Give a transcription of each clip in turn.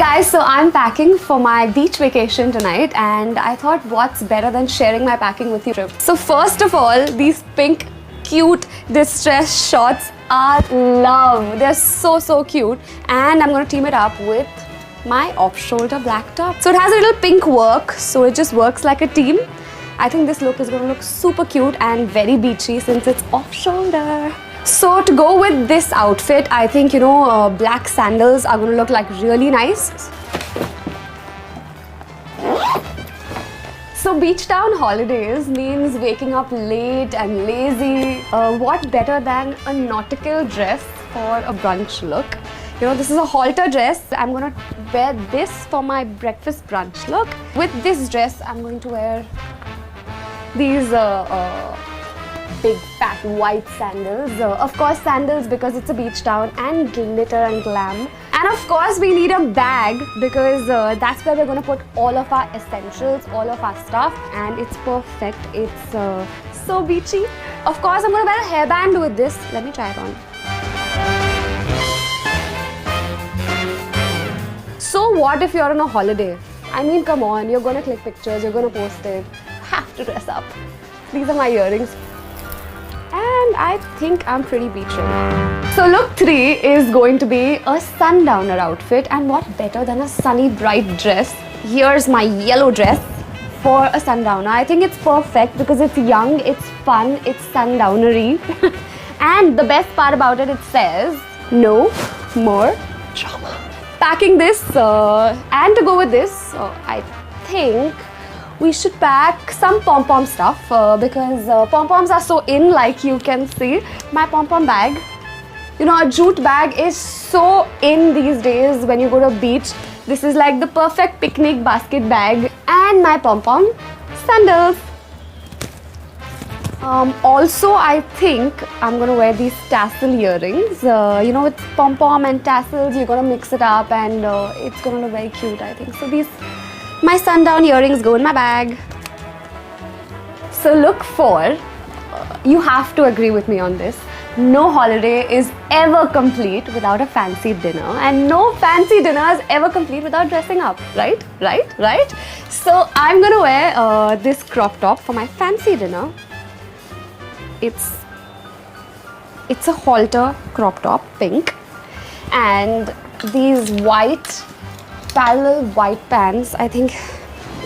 guys, so I'm packing for my beach vacation tonight, and I thought what's better than sharing my packing with you. So first of all, these pink cute distressed shorts are love. They're so cute, and I'm gonna team it up with my off-shoulder black top. So it has a little pink work, so it just works like a team. I think this look is gonna look super cute and very beachy since it's off-shoulder. So to go with this outfit, I think, black sandals are going to look like really nice. So beach town holidays means waking up late and lazy. What better than a nautical dress for a brunch look? This is a halter dress. I'm going to wear this for my breakfast brunch look. With this dress, I'm going to wear these big fat white sandals. Of course sandals because it's a beach town, and glitter and glam. And of course we need a bag because that's where we're going to put all of our essentials, all of our stuff, and it's perfect. It's so beachy. Of course I'm going to wear a hairband with this. Let me try it on. So what if you're on a holiday? I mean, come on, you're going to click pictures, you're going to post it. Have to dress up. These are my earrings. And I think I'm pretty beach ready. So look 3 is going to be a sundowner outfit, and what better than a sunny bright dress. Here's my yellow dress for a sundowner. I think it's perfect because it's young, it's fun, it's sundownery. And the best part about it, it says no more drama. Packing this and to go with this, I think we should pack some pom-pom stuff because pom-poms are so in, like you can see. My pom-pom bag, a jute bag is so in these days when you go to a beach. This is like the perfect picnic basket bag. And my pom-pom sandals. Also, I think I'm gonna wear these tassel earrings. With pom-pom and tassels, you're gonna mix it up and it's gonna look very cute, I think. So my sundown earrings go in my bag. So look 4, you have to agree with me on this. No holiday is ever complete without a fancy dinner, and no fancy dinner is ever complete without dressing up, right? So I'm gonna wear this crop top for my fancy dinner. It's a halter crop top, pink, and these white parallel white pants. I think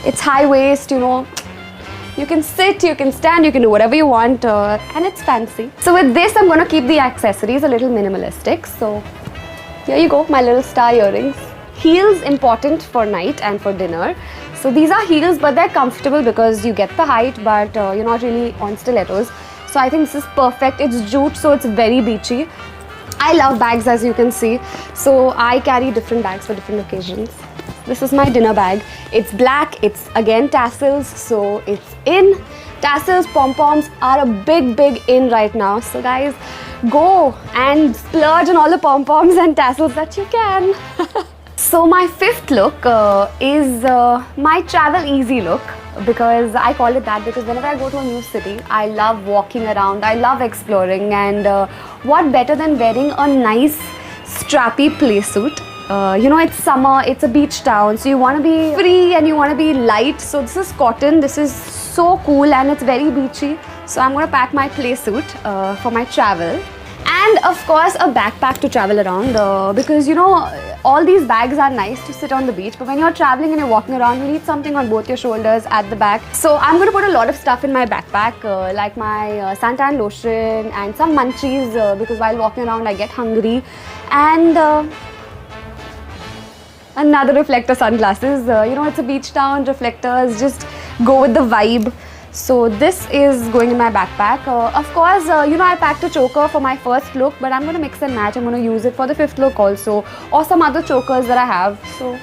it's high waist, you can sit, you can stand, you can do whatever you want, and it's fancy. So with this, I'm going to keep the accessories a little minimalistic. So here you go, my little star earrings. Heels important for night and for dinner. So these are heels, but they're comfortable because you get the height, but you're not really on stilettos. So I think this is perfect. It's jute, so it's very beachy. I love bags, as you can see, so I carry different bags for different occasions. This is my dinner bag. It's black, it's again tassels, so it's in. Tassels, pom-poms are a big in right now. So guys, go and splurge on all the pom-poms and tassels that you can. So my 5th look is my travel easy look, because I call it that because whenever I go to a new city, I love walking around, I love exploring, and what better than wearing a nice strappy play suit. It's summer, it's a beach town, so you want to be free and you want to be light. So this is cotton, this is so cool and it's very beachy. So I'm going to pack my play suit for my travel. And of course a backpack to travel around because all these bags are nice to sit on the beach, but when you're traveling and you're walking around, you need something on both your shoulders, at the back. So I'm going to put a lot of stuff in my backpack like my suntan lotion and some munchies because while walking around I get hungry, and another reflector sunglasses. It's a beach town, reflectors just go with the vibe. So this is going in my backpack. Of course, I packed a choker for my first look, but I'm going to mix and match. I'm going to use it for the 5th look also, or some other chokers that I have. So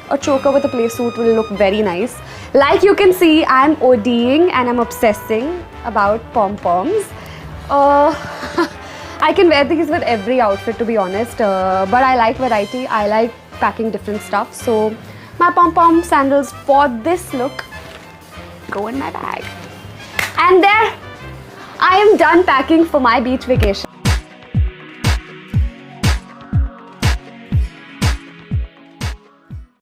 a choker with a play suit will look very nice. Like you can see, I'm ODing and I'm obsessing about pom-poms. I can wear these with every outfit, to be honest, but I like variety. I like packing different stuff. So my pom-pom sandals for this look go in my bag. And there, I am done packing for my beach vacation.